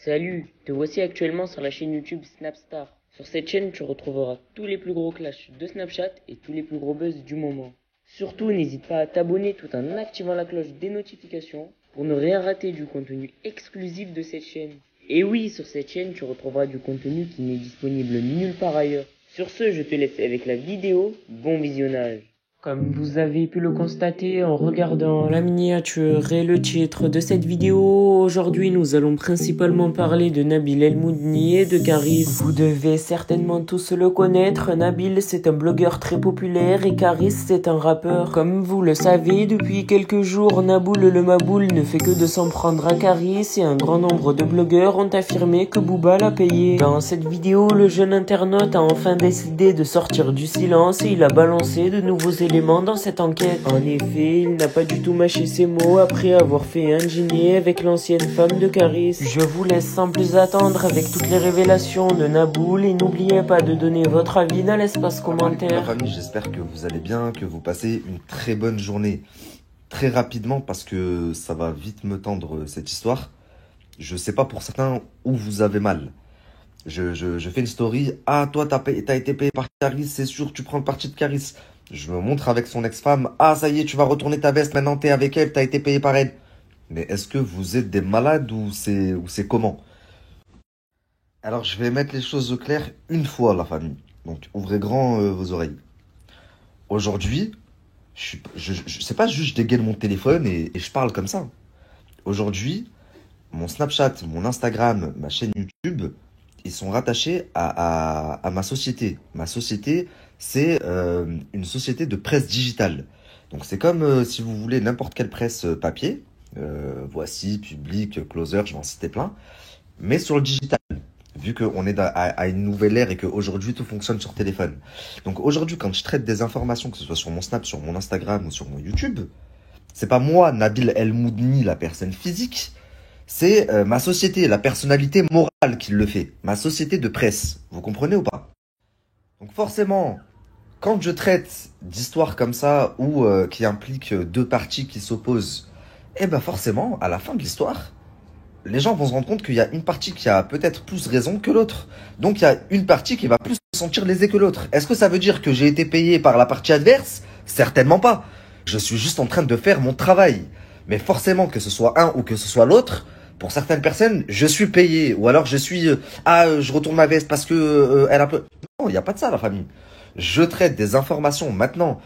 Salut, te voici actuellement sur la chaîne YouTube Snapstar. Sur cette chaîne, tu retrouveras tous les plus gros clashs de Snapchat et tous les plus gros buzz du moment. Surtout, n'hésite pas à t'abonner tout en activant la cloche des notifications pour ne rien rater du contenu exclusif de cette chaîne. Et oui, sur cette chaîne, tu retrouveras du contenu qui n'est disponible nulle part ailleurs. Sur ce, je te laisse avec la vidéo. Bon visionnage. Comme vous avez pu le constater en regardant la miniature et le titre de cette vidéo, aujourd'hui nous allons principalement parler de Nabil El Moudni et de Karis. Vous devez certainement tous le connaître, Nabil c'est un blogueur très populaire et Karis c'est un rappeur. Comme vous le savez, depuis quelques jours, Naboul le Maboul ne fait que de s'en prendre à Karis et un grand nombre de blogueurs ont affirmé que Booba l'a payé. Dans cette vidéo, le jeune internaute a enfin décidé de sortir du silence et il a balancé de nouveaux éléments dans cette enquête. En effet, il n'a pas du tout mâché ses mots après avoir fait un dîner avec l'ancienne femme de Karis. Je vous laisse sans plus attendre avec toutes les révélations de Naboul et n'oubliez pas de donner votre avis dans l'espace commentaire. Ma famille, j'espère que vous allez bien, que vous passez une très bonne journée. Très rapidement, parce que ça va vite me tendre cette histoire. Je sais pas pour certains où vous avez mal. Je fais une story. Ah, toi, t'as été payé par Karis, c'est sûr, tu prends le parti de Karis. Je me montre avec son ex-femme. Ah, ça y est, tu vas retourner ta veste, maintenant t'es avec elle, t'as été payé par elle. Mais est-ce que vous êtes des malades ou c'est comment? Alors, je vais mettre les choses au clair une fois, la famille. Donc, ouvrez grand vos oreilles. Aujourd'hui, c'est pas juste je dégaine mon téléphone et je parle comme ça. Aujourd'hui, mon Snapchat, mon Instagram, ma chaîne YouTube, ils sont rattachés à ma société. Ma société, c'est une société de presse digitale. Donc c'est comme si vous voulez n'importe quelle presse papier, Voici, Public, Closer, je vais en citer plein, mais sur le digital, vu qu'on est à une nouvelle ère et qu'aujourd'hui tout fonctionne sur téléphone. Donc aujourd'hui, quand je traite des informations, que ce soit sur mon Snap, sur mon Instagram ou sur mon YouTube, c'est pas moi, Nabil El Moudni, la personne physique, c'est ma société, la personnalité morale qui le fait, ma société de presse. Vous comprenez ou pas? Donc forcément, quand je traite d'histoires comme ça ou qui impliquent deux parties qui s'opposent, eh ben forcément, à la fin de l'histoire, les gens vont se rendre compte qu'il y a une partie qui a peut-être plus raison que l'autre. Donc il y a une partie qui va plus se sentir lésée que l'autre. Est-ce que ça veut dire que j'ai été payé par la partie adverse? Certainement pas. Je suis juste en train de faire mon travail. Mais forcément, que ce soit un ou que ce soit l'autre, pour certaines personnes, je suis payé. Ou alors je suis... je retourne ma veste parce que elle a peu... Non, il n'y a pas de ça, la famille. Je traite des informations maintenant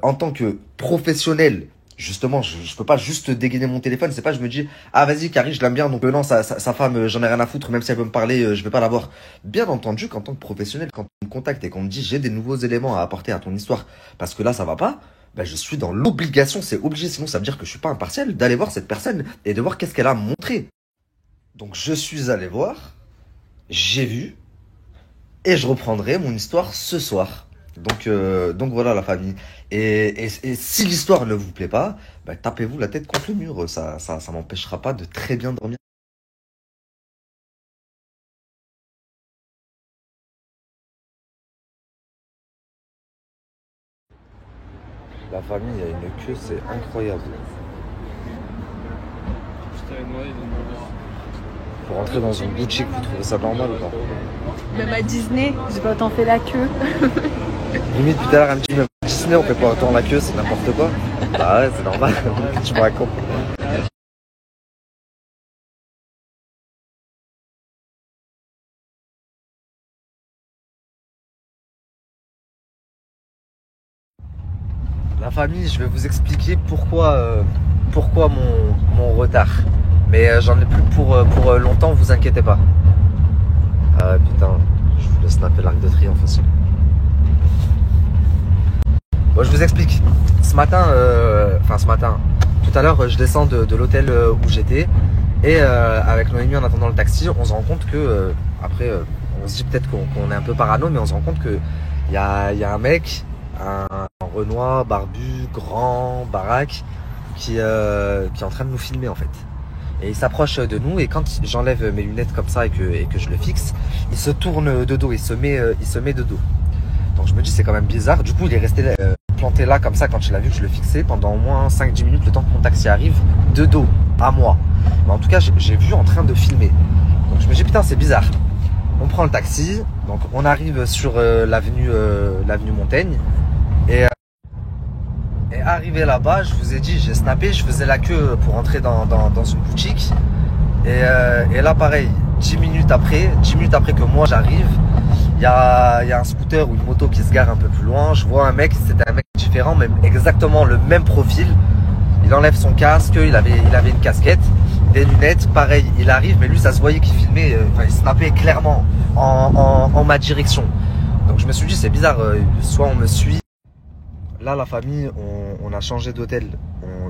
en tant que professionnel. Justement, je peux pas juste dégainer mon téléphone. C'est pas, je me dis, ah vas-y, Carrie, je l'aime bien, donc non, sa femme, j'en ai rien à foutre, même si elle veut me parler, je vais pas la voir. Bien entendu qu'en tant que professionnel, quand on me contacte et qu'on me dit, j'ai des nouveaux éléments à apporter à ton histoire, parce que là, ça va pas, ben, je suis dans l'obligation, c'est obligé, sinon ça veut dire que je suis pas impartial, d'aller voir cette personne et de voir qu'est-ce qu'elle a à me montrer. Donc je suis allé voir, j'ai vu, et je reprendrai mon histoire ce soir. Donc voilà la famille. Et si l'histoire ne vous plaît pas, bah, tapez-vous la tête contre le mur. Ça m'empêchera pas de très bien dormir. La famille, il y a une queue, c'est incroyable. Pour rentrer dans une boutique, vous trouvez ça normal ou pas? Même à Disney, j'ai pas autant fait la queue. Limite, tout à l'heure, elle me dit, même à Disney, on fait pas autant la queue, c'est n'importe quoi. Ah ouais, c'est normal, tu me racontes. La famille, je vais vous expliquer pourquoi mon retard. Mais j'en ai plus pour longtemps, vous inquiétez pas. Ah putain, je voulais snapper l'Arc de Triomphe aussi. Bon, je vous explique. Ce matin, tout à l'heure, je descends de l'hôtel où j'étais. Et avec Noémie, en attendant le taxi, on se rend compte que, après, on se dit peut-être qu'on est un peu parano, mais on se rend compte qu'il y a un mec, un Renoir, barbu, grand, baraque, qui est en train de nous filmer en fait. Et il s'approche de nous et quand j'enlève mes lunettes comme ça et que je le fixe, il se tourne de dos, il se met de dos. Donc je me dis c'est quand même bizarre. Du coup il est resté planté là comme ça quand il a vu que je le fixais pendant au moins 5-10 minutes le temps que mon taxi arrive de dos à moi. Mais en tout cas j'ai vu en train de filmer. Donc me dis putain c'est bizarre. On prend le taxi, donc on arrive sur l'avenue Montaigne et arrivé là-bas, je vous ai dit, j'ai snappé, je faisais la queue pour entrer dans une boutique et là pareil, 10 minutes après que moi j'arrive, il y a un scooter ou une moto qui se gare un peu plus loin, je vois un mec, c'était un mec différent, même exactement le même profil, il enlève son casque, il avait une casquette, des lunettes, pareil, il arrive, mais lui ça se voyait qu'il filmait, il snappait clairement en ma direction. Donc je me suis dit c'est bizarre, soit on me suit. Là la famille, on a changé d'hôtel,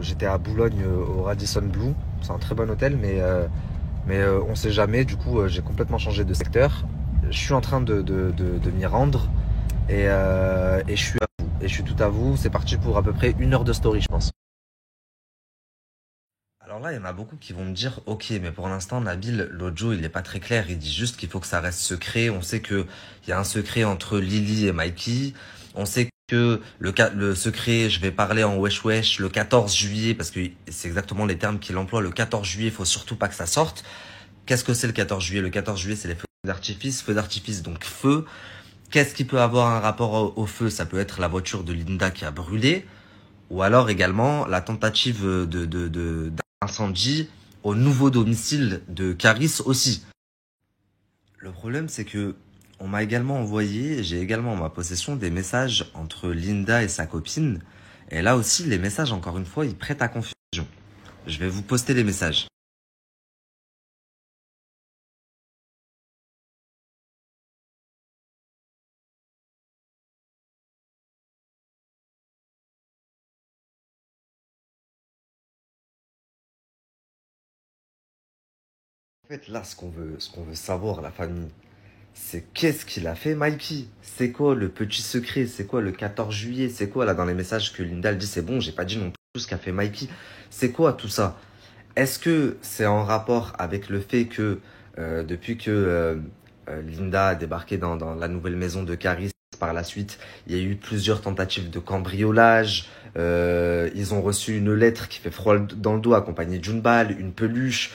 j'étais à Boulogne au Radisson Blu, c'est un très bon hôtel mais on sait jamais, du coup j'ai complètement changé de secteur. Je suis en train de m'y rendre et je suis à vous, et je suis tout à vous, c'est parti pour à peu près 1 heure de story je pense. Alors là, il y en a beaucoup qui vont me dire « Ok, mais pour l'instant, Nabil, l'audio, il n'est pas très clair. Il dit juste qu'il faut que ça reste secret. On sait qu'il y a un secret entre Lily et Mikey. On sait que le secret, je vais parler en wesh wesh le 14 juillet, parce que c'est exactement les termes qu'il emploie. Le 14 juillet, il faut surtout pas que ça sorte. Qu'est-ce que c'est le 14 juillet? Le 14 juillet, c'est les feux d'artifice, donc feu. Qu'est-ce qui peut avoir un rapport au feu? Ça peut être la voiture de Linda qui a brûlé, ou alors également la tentative d'incendie au nouveau domicile de Caris aussi. Le problème, c'est que on m'a également envoyé, j'ai également en ma possession des messages entre Linda et sa copine. Et là aussi, les messages, encore une fois, ils prêtent à confusion. Je vais vous poster les messages. En fait, là, ce qu'on veut savoir, la famille, c'est qu'est-ce qu'il a fait Mikey? C'est quoi le petit secret? C'est quoi le 14 juillet? C'est quoi là dans les messages que Linda elle dit c'est bon, j'ai pas dit non plus ce qu'a fait Mikey? C'est quoi tout ça? Est-ce que c'est en rapport avec le fait que depuis que Linda a débarqué dans la nouvelle maison de Caris, par la suite, il y a eu plusieurs tentatives de cambriolage. Ils ont reçu une lettre qui fait froid dans le dos, accompagnée d'une balle, une peluche,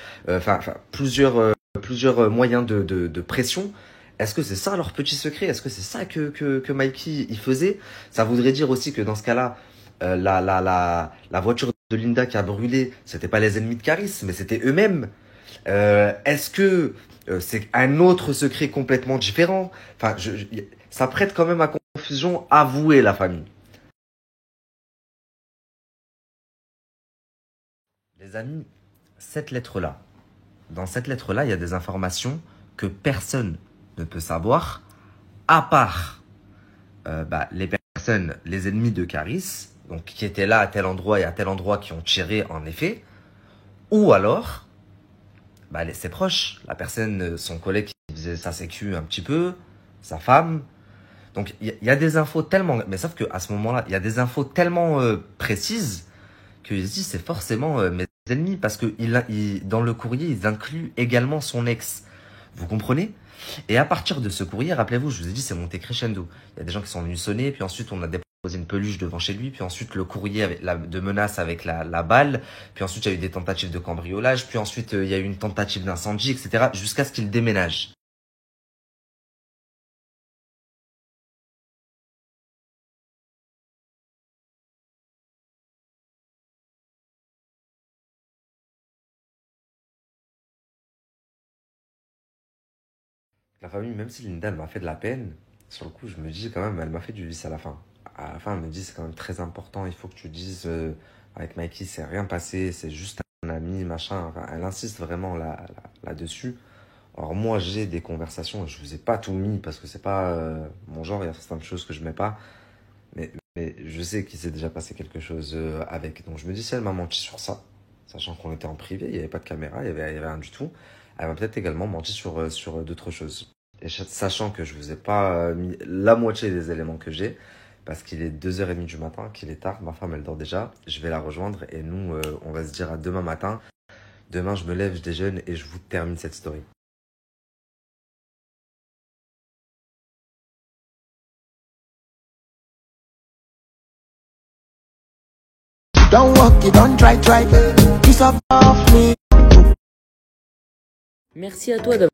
plusieurs moyens de pression. Est-ce que c'est ça leur petit secret? Est-ce que c'est ça que Mikey il faisait? Ça voudrait dire aussi que dans ce cas-là, la voiture de Linda qui a brûlé, c'était pas les ennemis de Caris, mais c'était eux-mêmes. Est-ce que c'est un autre secret complètement différent? Enfin, ça prête quand même à confusion, avouez la famille. Les amis, dans cette lettre-là, il y a des informations que personne ne peut savoir, à part les personnes, les ennemis de Caris, donc qui étaient là à tel endroit et à tel endroit, qui ont tiré en effet, ou alors ses proches, la personne, son collègue qui faisait sa sécu un petit peu, sa femme. Donc il y a des infos tellement, mais sauf que à ce moment-là, il y a des infos tellement précises qu'il se dit c'est forcément mes ennemis, parce que dans le courrier ils incluent également son ex. Vous comprenez? Et à partir de ce courrier, rappelez-vous, je vous ai dit c'est monté crescendo. Il y a des gens qui sont venus sonner, puis ensuite on a déposé une peluche devant chez lui, puis ensuite le courrier de menace avec la balle, puis ensuite il y a eu des tentatives de cambriolage, puis ensuite il y a eu une tentative d'incendie, etc. jusqu'à ce qu'il déménage. La famille, même si Linda elle m'a fait de la peine, sur le coup je me dis quand même, elle m'a fait du vice à la fin. À la fin elle me dit c'est quand même très important, il faut que tu dises avec Mikey c'est rien passé, c'est juste un ami, machin. Enfin, elle insiste vraiment là-dessus. Alors moi j'ai des conversations, je vous ai pas tout mis parce que c'est pas mon genre, il y a certaines choses que je mets pas. Mais je sais qu'il s'est déjà passé quelque chose avec. Donc je me dis si elle m'a menti sur ça, sachant qu'on était en privé, il n'y avait pas de caméra, il y avait rien du tout. Elle m'a peut-être également menti sur d'autres choses. Et sachant que je vous ai pas mis la moitié des éléments que j'ai, parce qu'il est 2h30 du matin, qu'il est tard, ma femme elle dort déjà, je vais la rejoindre et nous on va se dire à demain matin. Demain je me lève, je déjeune et je vous termine cette story. Don't walk it, don't try. Piece of me. Merci à toi d'avoir